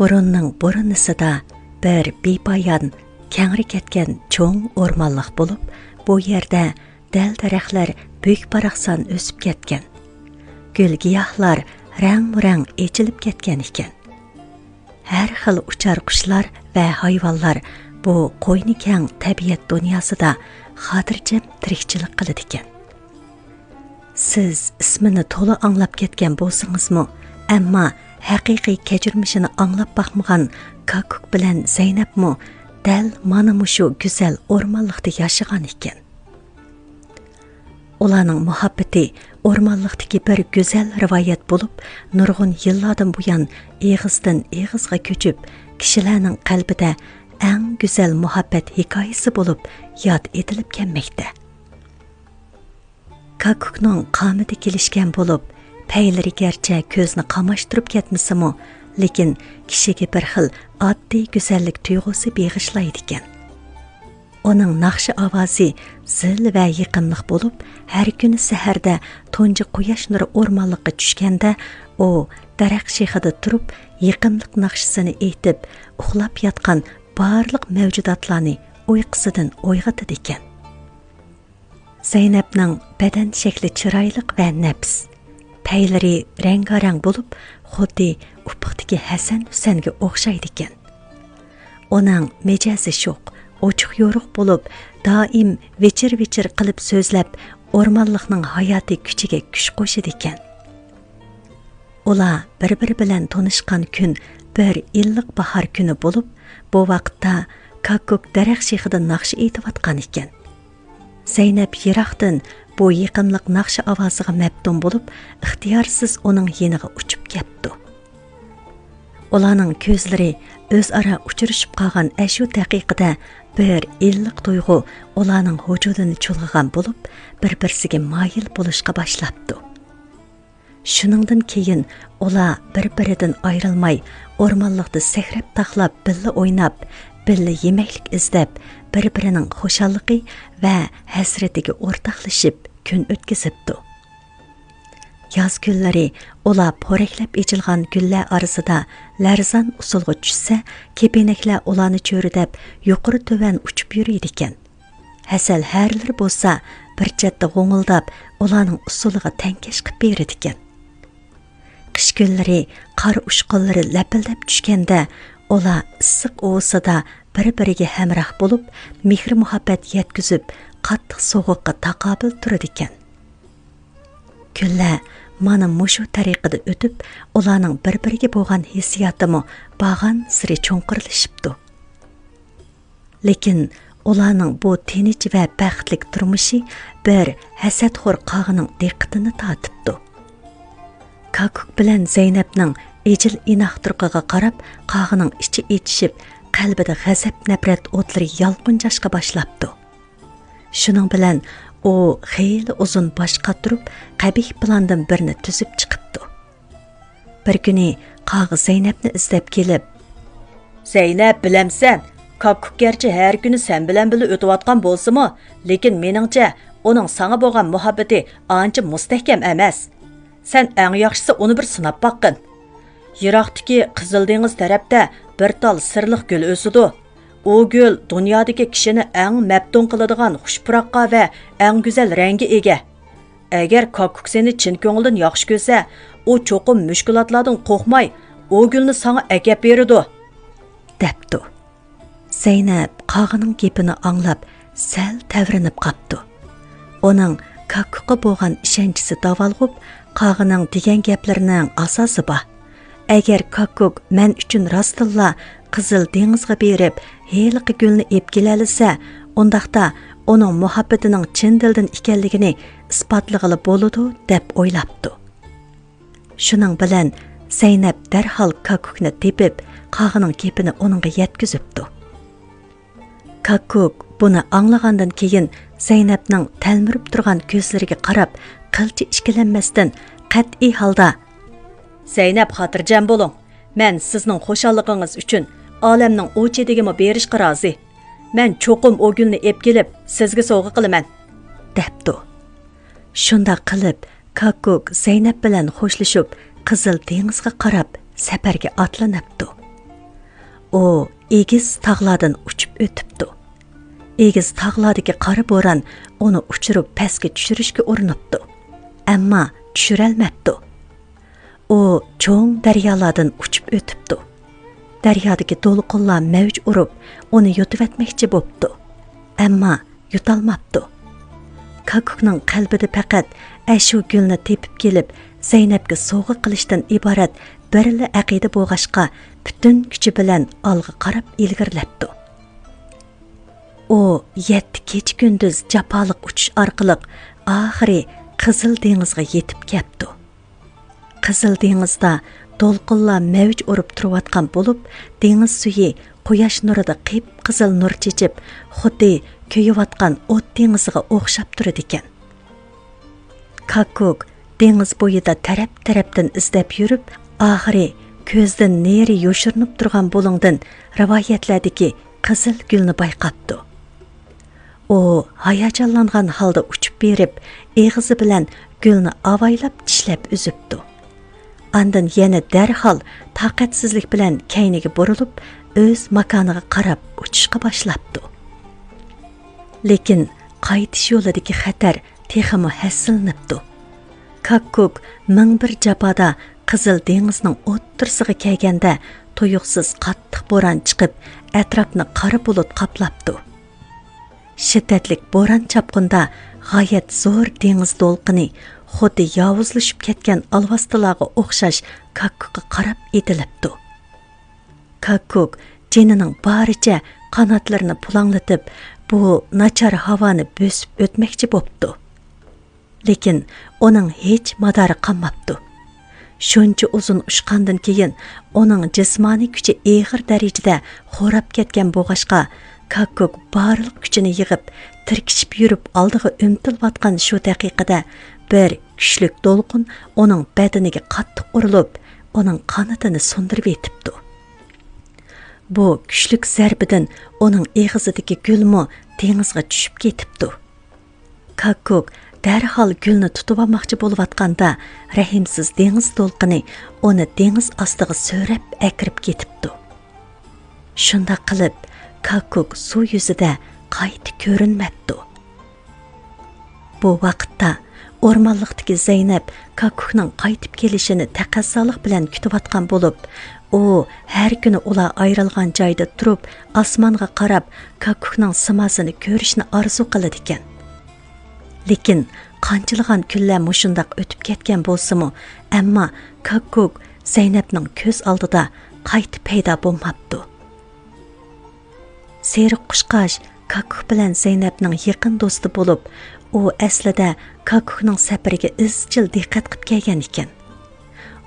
Burunning burunnisida bir bepoyon kengri ketgan cho'ng o'rmonliq bo'lib, bu yerda dal daraxtlar büyük baraqsan o'sib ketgan. Gül giyohlar rang-murang echilib ketgan ekan. Har xil uchar qushlar va hayvonlar bu qo'yni keng tabiat dunyosida xotirjam tirikchilik qiladi ekan. Siz ismini to'la anglab ketgan bo'lsingizmi, ammo haqiqiy kechirmishini anglab baxmagan Kakuk bilan Zaynabmi dal mana shu go'zal o'rmonlikda yashagan ekan. Ularning muhabbati o'rmonlikdagi bir go'zal rivoyat bo'lib, nurg'un yillardan buyon eg'izdan eg'izga ko'chib, kishilarning qalbida eng go'zal muhabbat hikoyasi bo'lib yod etilib kelmoqda. Kakukning qomati kelishgan bo'lib, paylari garchi ko'zni qamashtirib ketmasimi, lekin kishiga bir xil oddiy go'zallik tuyg'usi beg'ishlaydi ekan. Onun naqshi ovozi zil va yiqimliq bo'lib, har kuni saharda tunji quyosh nuri o'rmonlikqa tushganda, u daraxt shexida turib, yiqimliq naqshisini aytib, uxlab yotgan barliq mavjudotlarni uyqusidan uyg'otadi ekan. Zaynabning badan shakli chiroyli va nafs, paylari rangarang bo'lib, xuddi ufuqdagi Hasan Husanga o'xshaydi ekan. Uning mijozi sho'q, ochiq yo'ruq bo'lib, doim vechir-vechir qilib so'zlab, o'rmonlikning hayotiy kuchiga kuch qo'shadi ekan. Ular bir-biri bilan tanishgan kun bir illiq bahor kuni bo'lib, bu vaqtda Kakuk daraxt shexida naqsh aytayotgan ekan. Zaynab yiroqdan bu yiqimliq naqshi ovoziga maftun bo'lib, ixtiyorsiz uning yeniga uchib ketdi. Ularning ko'zlari o'zaro uchrashib qolgan shu daqiqada bir illiq tuyg'u ularning vujudini chulg'agan bo'lib, bir-birsiga moyil bo'lishga boshlabdi. Shuningdan keyin ular bir-biridan ayrilmay, o'rmonlikda sakrab taqlab, billa o'ynab, billa yemaklik izlab, bir-birining xushalliqi va hasratiga o'rtoqlashib kun o'tkazibdi. Yoz kunlari ular po'raklab echilgan gullar orasida larzon usulga tushsa, kepenaklar ularni cho'ridab, yuqori to'van uchib yuriydi ekan. Hasal harlar bo'lsa, bir chetda g'o'ng'ildab, ularning usuliga tankash qilib beradi ekan. Qish kunlari qor ushqunlari lapildab tushganda, ular issiq o'sida bir-biriga hamroh bo'lib, mehr muhabbat yetkazib, qattiq sovuqqa taqobil turadi ekan. Kunlar mana mushu tariqada o'tib, ularning bir-biriga bo'lgan hissiyotimi bag'an siri cho'nqirlashibdi. Lekin ularning bu tinch va baxtlik turmushi bir hasadxo'r qog'ining diqqatini tortibdi. Kakuk bilan Zaynabning ejil inoqtirqiga qarab, qog'ining ichi etishib, qalbida g'azab nafrat o'tlari yolqinjashga boshlabdi. Shuning bilan u xeyli uzun bosh qatirib, qabih plandan birini tuzib chiqibdi. Bir kuni qog'i Zaynabni izlab kelib, "Zaynab, bilamsan, Kakuk garchi har kuni sen bilan birga o'tayotgan bo'lsa-mu, lekin meningcha uning sana bo'lgan muhabbati ancha mustahkam emas. Sen eng yaxshisi uni bir sinab boqqin. Yiroqdagi Qizil dengiz tarafda bir tal sirliq gul o'sidi. U gul dunyodagi kishini eng maftun qiladigan xushpuroqqa va eng go'zal rangi ega. Agar Kakuk seni chin ko'ngildan yaxshi ko'rsa, u cho'qim mushkulotlardan qo'rqmay, u gulni sana akab beradi," debdi. Zaynab qog'ining gapini anglab, sal tavrinib qopdi. Uning Kakukqa bo'lgan ishonchisi davolg'ib, qog'ining degan gaplarining asosi bor. Agar Kakuk men uchun rostilla Qizil dengizga berib, heliqi gulni ep kelalisa, undaqda uning muhabbatining chin dildan ekanligini isbotlag'ili bo'ladi deb o'ylabdi. Shuning bilan Zaynab darhol Kakukni tepib, qog'ining gapini uningga yetkazibdi. Kakuk buni anglagandan keyin Zaynabning talmirib turgan ko'zlariga qarab, qilcha ishkilanmasdan qat'iy holda, "Zaynab, xotirjam bo'ling. Men sizning xushalligingiz uchun olamning u chetigimi berishga rozi. Men cho'qim o gulni ep kelib, sizga sovg'a qilaman," debdi. Shunda qilib, Kakuk Zaynab bilan xo'shlashib, Qizil dengizga qarab safarga otlanibdi. u egiz tağlardan uçup ötüptü. Egiz tağlardaki qara boran onu uçurup pastga tushirishga urinibdi. Ammo tushirolmabdi. U cho'ng daryolardan uçup ötüptü. Daryodagi to'lqinlar mavj urib, uni yutib etmoqchi bo'pti. Ammo yutolmabdi. Kakukning qalbida faqat ashu gulni tepib kelib, Zaynabga sovg'a qilishdan iborat birli aqida bo'lg'ashqa butun kuchi bilan olg'a qarab ilgirlabdi. U 7 kecha kunduz jafoliq uchish orqali oxiri Qizil dengizga yetib keldi. Qizil dengizda to'lqinlar mavj urib turayotgan bo'lib, dengiz suyi quyosh nurida qip-qizil nur chechib, xuddi kuyayotgan o't dengiziga o'xshab turadi ekan. Kakuk dengiz bo'yida taraf-tarafdan izlab yurib, oxiri ko'zdan neri yoshirinib turgan bo'lingdan rivoyatlardagi qizil gulni bayqabdi. U hayajonlangan holda uchib berib, eg'izi bilan gulni avaylab tishlab uzibdi. Andan yana darhol taqatsizlik bilan kayniga burilib, o'z makoniga qarab uchishga boshlabdi. Lekin qaytish yo'lidagi xatar texmi hassilnibdi. Kakuk ming bir jafoda Qizil dengizning o'ttirsig'i kelganda tuyuqsiz qattiq bo'ron chiqib, atrofni qora bulut qoplabdi. Shiddatlik bo'ron chapqunda g'oyat zo'r dengiz to'lqini xuddi yovuzlashib ketgan alvastilarga o'xshash Kakukka qarab etilibdi. Kakuk jinining baricha qanotlarini pulanglatib, bu nachar havoni bo'sib o'tmoqchi bo'pti. Lekin uning hech madori qolmabdi. Shuncha uzun ushqandan keyin uning jismoniy kuchi og'ir darajada xo'rab ketgan bo'g'ashqa, Kakuk barliq kuchini yig'ib, tirkishib yurib oldiga umtilayotgan shu daqiqada bir kuchlik to'lqin uning badaniga qattiq urilib, uning qanotini sundirib etibdi. Bu kuchlik zarbidan uning eg'izidagi gulmi dengizga tushib ketibdi. Kakuk darhol gulni tutib olmoqchi bo'layotganda, rahimsiz dengiz to'lqini uni dengiz ostiga so'rab akirib ketibdi. Shunda qilib, Kakuk suv yuzida qayta ko'rinmabdi. Bu vaqtda o'rmonliqdagi Zaynab Kakukning qaytib kelishini taqazzoliq bilan kutayotgan bo'lib, u har kuni ular ayrilgan joyda turib, osmonga qarab Kakukning simosini ko'rishni orzu qiladi ekan. Lekin qanchilgan kunlar mushundaq o'tib ketgan bo'lsa-mu, ammo Kakuk Zaynabning ko'z oldida qaytib paydo bo'lmabdi. Seriq qushqash Kakuk bilan Zaynabning yaqin do'sti bo'lib, u aslida Kakukning safariga izchil diqqat qilib kelgan ekan.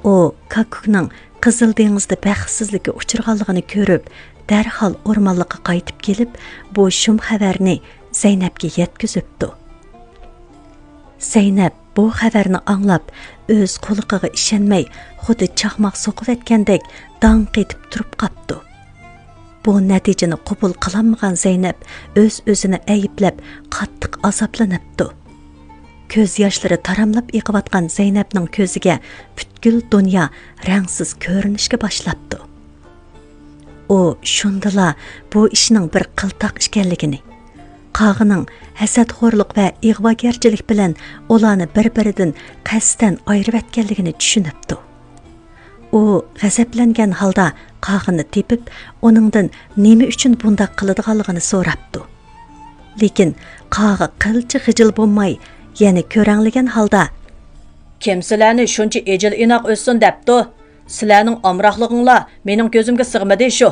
U Kakukning Qizil dengizda baxtsizlikka uchirganligini ko'rib, darhol o'rmonlikqa qaytib kelib, bu shum xabarni Zaynabga yetkazibdi. Zaynab bu xabarni anglab, o'z quliqiga ishonmay, xuddi chaqmoq soqib etgandek dong etib turib qopdi. Bu natijani qabul qilolmagan Zaynab o'z-o'zini ayblab, qattiq azoblanibdi. Ko'z yoshlari taramlab yiqayotgan Zaynabning ko'ziga butkul dunyo rangsiz ko'rinishga boshlabdi. U shundala bu ishning bir qiltaq ekanligini, qog'ining hasadxo'rlik va ig'vogarchilik bilan ularni bir-biridan qasddan ayirib etganligini tushunibdi. U g'azablangan holda qog'ini tepib, uningdan nima uchun bunday qiladiganligini so'rabdi. Lekin qog'i qilchi g'ijil bo'lmay, yana ko'ranglagan holda "Kim sizlarni shuncha ejil inoq o'ssin debdi? Sizlarning omroqlig'inglar mening ko'zimga sig'madi shu.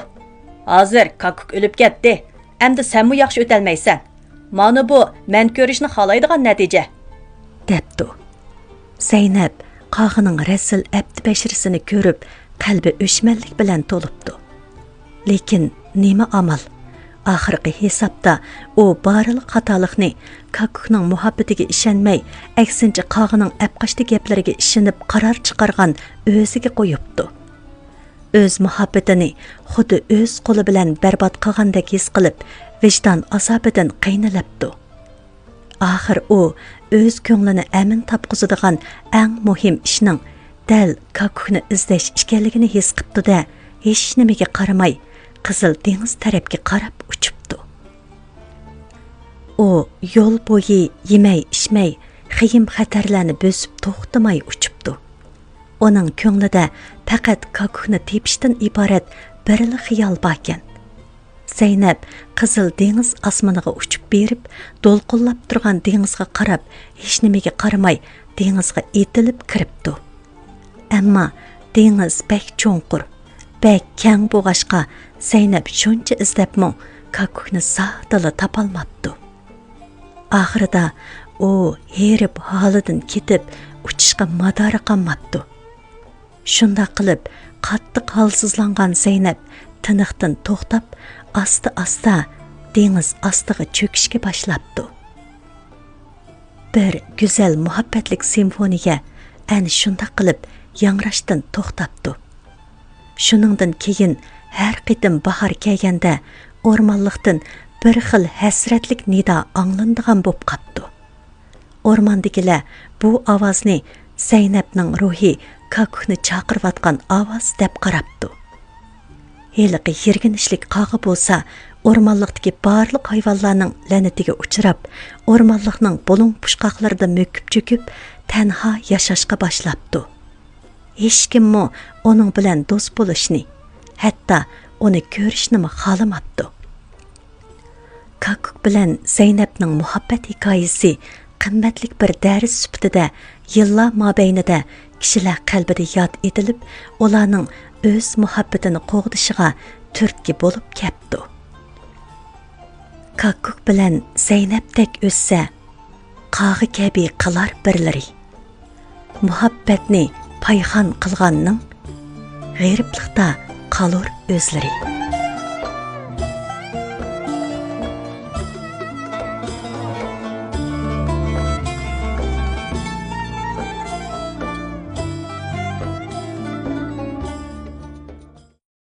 Hozir Kakuk o'lib ketdi. Endi senmi yaxshi o'tolmaysan. Mana bu men ko'rishni xohlaydigan natija" debdi. Zaynab qog'ining rasul abdi bashirisini ko'rib, qalbi o'shmanlik bilan to'libdi. Lekin nima amal? Oxirgi hisobda u barliq xatolikni Kakukning muhabbatiga ishonmay, aksincha qog'ining apqashti gaplariga ishonib qaror chiqargan o'ziga qo'yibdi. O'z muhabbatini xuddi o'z qo'li bilan barbod qilgandek his qilib, vijdon azobidan qiynalibdi. Oxir u o'z ko'nglini amin topqizadigan eng muhim ishning dal Kakukni izlash ekanligini his qildi-da, hech nimaga qaramay Qizil dengiz tarafga qarab uchibdi. U yo'l bo'yi yemay ichmay xiyim xatarlarni bosib to'xtamay uchibdi. Uning ko'nglida faqat kakukni tepishdan iborat birli xiyol bor ekan. Zeynep qizil dengiz osmoniga uchib berib, do'lqinlab turgan dengizga qarab, hech nimaga qaramay dengizga etilib kiribdi. Ammo dengiz bek cho'nqur, bek keng bo'g'ashqa Zeynep shuncha izlabmi kakukni sodala topolmabdi. Oxirida u herib holidan ketib, uchishga madori qolmabdi. Shunda qilib, qattiq holsizlangan Zeynep tiniqdan to'xtab, asta-asta dengiz ostiga cho'kishga boshlabdi. Bir go'zal muhabbatlik simfoniya ana shunda qilib yangrashdan to'xtabdi. Shuningdan keyin har qitim bahor kelganda o'rmonliqdan bir xil hasratlik nido anglandigan bo'lib qopdi. O'rmondagilar bu ovozni Zeynepning ruhi kakukni chaqirayotgan ovoz deb qarabdi. Heliqi yirginishlik qog'i bo'lsa, o'rmonliqdagi barliq hayvonlarning la'natiga uchrab, o'rmonliqning bulung pushqoqlarida mo'kib cho'kib, tanha yashashga boshlabdi. Hech kimmi uning bilan do'st bo'lishni, hatto uni ko'rishni xohlamabdi. Kakuk bilan Zeynepning muhabbat hikoyasi qimmatlik bir dars sifatida yillar mobaynida kishilar qalbida yod etilib, ularning o'z muhabbatini qo'g'dishiga turtki bo'lib ketdi. Kakuk bilan Zeynepdek o'ssa, qog'i kabi qilar birlari. Muhabbatni payxon qilganning g'eriblikda qalur o'zlari.